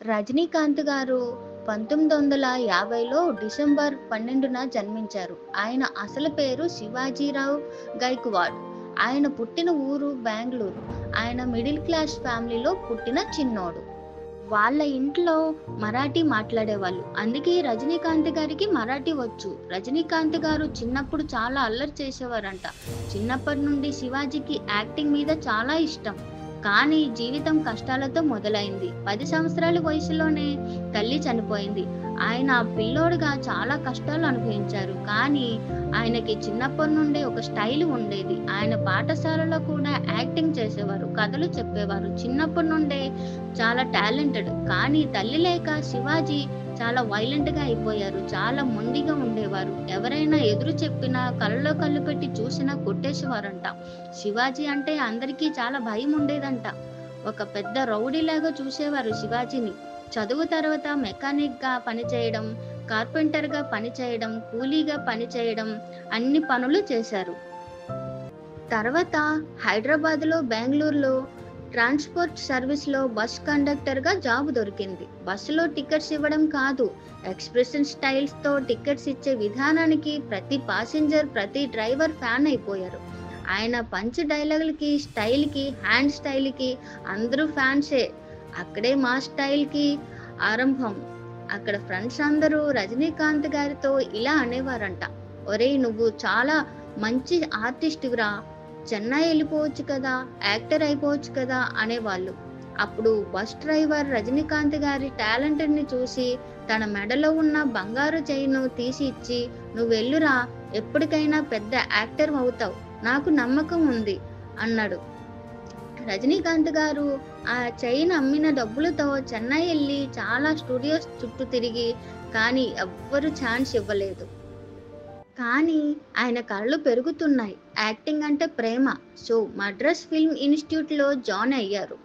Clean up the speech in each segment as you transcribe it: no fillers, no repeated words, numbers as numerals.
రజనీకాంత్ గారు 1950లో డిసెంబర్ 12న జన్మించారు. ఆయన అసలు పేరు శివాజీరావు గైక్వాడ్. ఆయన పుట్టిన ఊరు బెంగుళూరు. ఆయన మిడిల్ క్లాస్ ఫ్యామిలీలో పుట్టిన చిన్నోడు. వాళ్ళ ఇంట్లో మరాఠీ మాట్లాడేవాళ్ళు. అందుకే రజనీకాంత్ గారికి మరాఠీ వచ్చు. రజనీకాంత్ గారు చిన్నప్పుడు చాలా అల్లరి చేసేవారంట. చిన్నప్పటి నుండి శివాజీకి యాక్టింగ్ మీద చాలా ఇష్టం. కానీ జీవితం కష్టాలతో మొదలైంది. 10 సంవత్సరాల వయసులోనే తల్లి చనిపోయింది. ఆయన పిల్లోడుగా చాలా కష్టాలు అనుభవించారు. కానీ ఆయనకి చిన్నప్పటి నుండే ఒక స్టైల్ ఉండేది. ఆయన పాఠశాలలో కూడా యాక్టింగ్ చేసేవారు, కథలు చెప్పేవారు. చిన్నప్పటి నుండే చాలా టాలెంటెడ్. కానీ తల్లి లేక శివాజీ చాలా వైలెంట్ గా అయిపోయారు. చాలా మొండిగా ఉండేవారు. ఎవరైనా ఎదురు చెప్పినా కళ్ళలో కళ్ళు పెట్టి చూసినా కొట్టేసేవారంట. శివాజీ అంటే అందరికీ చాలా భయం ఉండేదంట. ఒక పెద్ద రౌడీలాగా చూసేవారు శివాజీని. చదువు తర్వాత మెకానిక్ గా పనిచేయడం, కార్పెంటర్ గా పనిచేయడం, కూలీగా పనిచేయడం, అన్ని పనులు చేశారు. తర్వాత హైదరాబాద్లో, బెంగళూరులో ట్రాన్స్పోర్ట్ సర్వీస్లో బస్ కండక్టర్గా జాబ్ దొరికింది. బస్సులో టికెట్స్ ఇవ్వడం కాదు, ఎక్స్ప్రెషన్ స్టైల్స్తో టికెట్స్ ఇచ్చే విధానానికి ప్రతి పాసింజర్, ప్రతి డ్రైవర్ ఫ్యాన్ అయిపోయారు. ఆయన పంచ్ డైలాగులకి, స్టైల్కి, హ్యాండ్ స్టైల్కి అందరూ ఫ్యాన్సే. అక్కడే మా స్టైల్కి ఆరంభం. అక్కడ ఫ్రెండ్స్ అందరూ రజనీకాంత్ గారితో ఇలా అనేవారంట, ఒరేయ్ నువ్వు చాలా మంచి ఆర్టిస్టురా, చెన్నై వెళ్ళిపోవచ్చు కదా, యాక్టర్ అయిపోవచ్చు కదా అనేవాళ్ళు. అప్పుడు బస్ డ్రైవర్ రజనీకాంత్ గారి టాలెంట్ని చూసి తన మెడలో ఉన్న బంగారు చైన్ తీసి ఇచ్చి, నువ్వు వెళ్ళురా, ఎప్పటికైనా పెద్ద యాక్టర్ అవుతావు, నాకు నమ్మకం ఉంది అన్నాడు. రజనీకాంత్ గారు ఆ చైన్ అమ్మిన డబ్బులతో చెన్నై వెళ్ళి చాలా స్టూడియోస్ చుట్టూ తిరిగి, కానీ ఎవ్వరూ ఛాన్స్ ఇవ్వలేదు. కానీ ఆయన కళ్ళు పెరుగుతున్నాయి. యాక్టింగ్ అంటే ప్రేమ. సో మద్రాస్ ఫిల్మ్ ఇన్స్టిట్యూట్లో జాయిన్ అయ్యారు.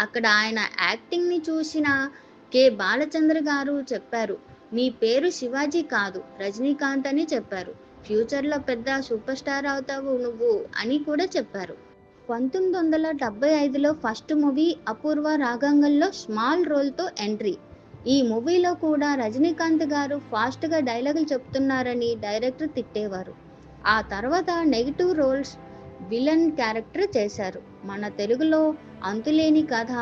అక్కడ ఆయన యాక్టింగ్ని చూసిన కె బాలచంద్ర గారు చెప్పారు, నీ పేరు శివాజీ కాదు రజనీకాంత్ అని చెప్పారు. ఫ్యూచర్లో పెద్ద సూపర్ స్టార్ అవుతావు నువ్వు అని కూడా చెప్పారు. 1975లో ఫస్ట్ మూవీ అపూర్వ రాగంగల్లో స్మాల్ రోల్తో ఎంట్రీ. ఈ మూవీలో కూడా రజనీకాంత్ గారు ఫాస్ట్గా డైలాగులు చెప్తున్నారని డైరెక్టర్ తిట్టేవారు. ఆ తర్వాత నెగిటివ్ రోల్స్, విలన్ క్యారెక్టర్ చేశారు. మన తెలుగులో అంతులేని కథ,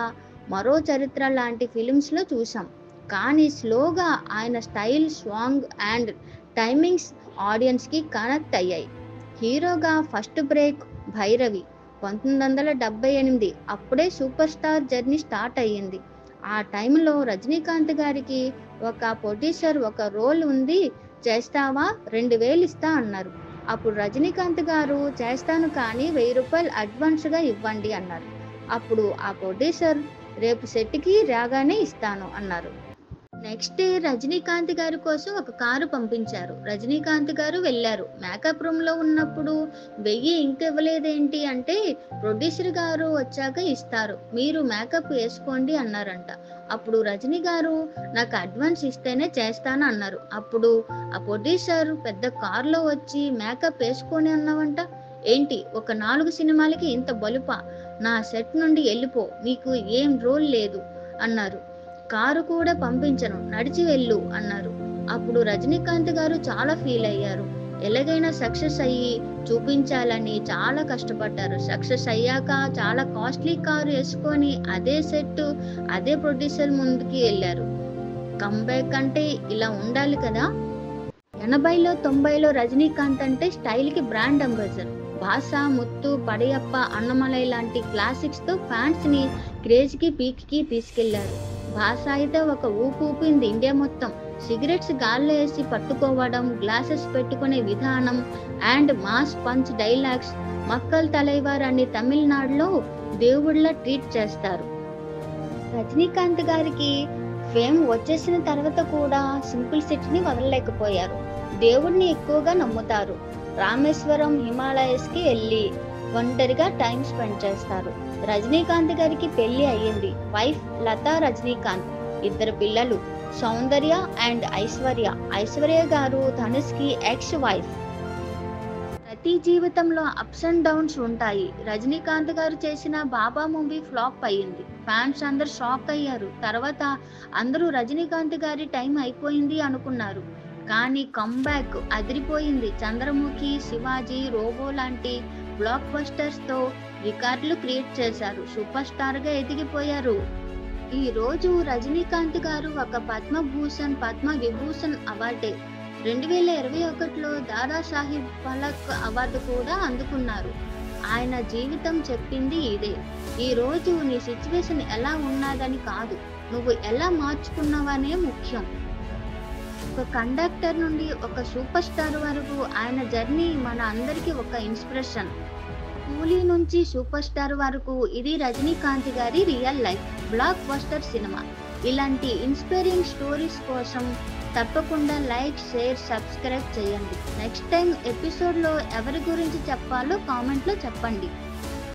మరో చరిత్ర లాంటి ఫిలిమ్స్లో చూసాం. కానీ స్లోగా ఆయన స్టైల్, సాంగ్ అండ్ టైమింగ్స్ ఆడియన్స్కి కనెక్ట్ అయ్యాయి. హీరోగా ఫస్ట్ బ్రేక్ భైరవి 1978. అప్పుడే సూపర్ స్టార్ జర్నీ స్టార్ట్ అయ్యింది. ఆ టైంలో రజనీకాంత్ గారికి ఒక ప్రొడ్యూసర్ ఒక రోల్ ఉంది, చేస్తావా, 2000 ఇస్తా అన్నారు. అప్పుడు రజనీకాంత్ గారు చేస్తాను కానీ 1000 రూపాయలు అడ్వాన్స్గా ఇవ్వండి అన్నారు. అప్పుడు ఆ ప్రొడ్యూసర్ రేపు సెట్కి రాగానే ఇస్తాను అన్నారు. నెక్స్ట్ డే రజనీకాంత్ గారి కోసం ఒక కారు పంపించారు. రజనీకాంత్ గారు వెళ్ళారు. మేకప్ రూమ్లో ఉన్నప్పుడు 1000 ఇంక ఇవ్వలేదేంటి అంటే, ప్రొడ్యూసర్ గారు వచ్చాక ఇస్తారు, మీరు మేకప్ వేసుకోండి అన్నారంట. అప్పుడు రజనీ గారు నాకు అడ్వాన్స్ ఇస్తేనే చేస్తాను అన్నారు. అప్పుడు ఆ ప్రొడ్యూసర్ పెద్ద కారులో వచ్చి, మేకప్ వేసుకొని అన్నావంట ఏంటి, ఒక 4 సినిమాలకి ఇంత బలుపా, నా సెట్ నుండి వెళ్ళిపో, నీకు ఏం రోల్ లేదు అన్నారు. కారు కూడా పంపించను, నడిచి వెళ్ళు అన్నారు. అప్పుడు రజనీకాంత్ గారు చాలా ఫీల్ అయ్యారు. ఎలాగైనా సక్సెస్ అయ్యి చూపించాలని చాలా కష్టపడ్డారు. సక్సెస్ అయ్యాక చాలా కాస్ట్లీ కారు వేసుకొని అదే సెట్, అదే ప్రొడ్యూసర్ ముందుకి వెళ్ళారు. కంబ్యాక్ అంటే ఇలా ఉండాలి కదా. 80లో 90లో రజనీకాంత్ అంటే స్టైల్కి బ్రాండ్ అంబాసిడర్. భాష, ముత్తు, పడయప్ప, అన్నమలై లాంటి క్లాసిక్స్తో ఫ్యాన్స్ని క్రేజ్కి పీక్కి తీసుకెళ్లారు. భాష అయితే ఒక ఊపు ఊపింది ఇండియా మొత్తం. సిగరెట్స్ గాల్లో వేసి పట్టుకోవడం, గ్లాసెస్ పెట్టుకునే విధానం and mass punch dialogues, Makkal Thalaivar అని తమిళనాడులో దేవుళ్ళ ట్రీట్ చేస్తారు. రజనీకాంత్ గారికి ఫేమ్ వచ్చేసిన తర్వాత కూడా సింప్లిసిటీని వదలలేకపోయారు. దేవుడిని ఎక్కువగా నమ్ముతారు. రామేశ్వరం, హిమాలయస్కి వెళ్ళి ఒంటరిగా టైం స్పెండ్ చేస్తారు. రజనీకాంత్ గారికి పెళ్లి అయ్యింది. వైఫ్ లతా రజనీకాంత్, 2 పిల్లలు, సౌందర్య అండ్ ఐశ్వర్య. ఐశ్వర్య గారు ధనుష్కి ఎక్స్ వైఫ్. ప్రతి జీవితంలో అప్స్ అండ్ డౌన్స్ ఉంటాయి. రజనీకాంత్ గారు చేసిన బాబా మూవీ ఫ్లాప్ అయ్యింది. ఫ్యాన్స్ అందరు షాక్ అయ్యారు. తర్వాత అందరూ రజనీకాంత్ గారి టైం అయిపోయింది అనుకున్నారు. కానీ కంబ్యాక్ అదిరిపోయింది. చంద్రముఖి, శివాజీ, రోబో లాంటి బ్లాక్ బస్టర్స్ తో రికార్డులు క్రియేట్ చేశారు. సూపర్ స్టార్ గా ఎదిగిపోయారు. ఈ రోజు రజనీకాంత్ గారు ఒక పద్మభూషణ్, పద్మ విభూషణ్ అవార్డే 2021లో దాదాసాహెబ్ ఫాల్కే అవార్డు కూడా అందుకున్నారు. ఆయన జీవితం చెప్పింది ఇదే. ఈ రోజు నీ సిచ్యువేషన్ ఎలా ఉన్నదని కాదు, నువ్వు ఎలా మార్చుకున్నావనే ముఖ్యం. ఒక కండక్టర్ నుండి ఒక సూపర్ స్టార్ వరకు ఆయన జర్నీ మన అందరికీ ఒక ఇన్స్పిరేషన్. కూలీ నుంచి సూపర్ స్టార్ వరకు ఇది రజనీకాంత్ గారి real life block buster cinema. ఇలాంటి ఇన్స్పైరింగ్ స్టోరీస్ కోసం తప్పకుండా లైక్, షేర్, సబ్స్క్రైబ్ చేయండి. నెక్స్ట్ టైం ఎపిసోడ్లో ఎవరి గురించి చెప్పాలో కామెంట్లో చెప్పండి.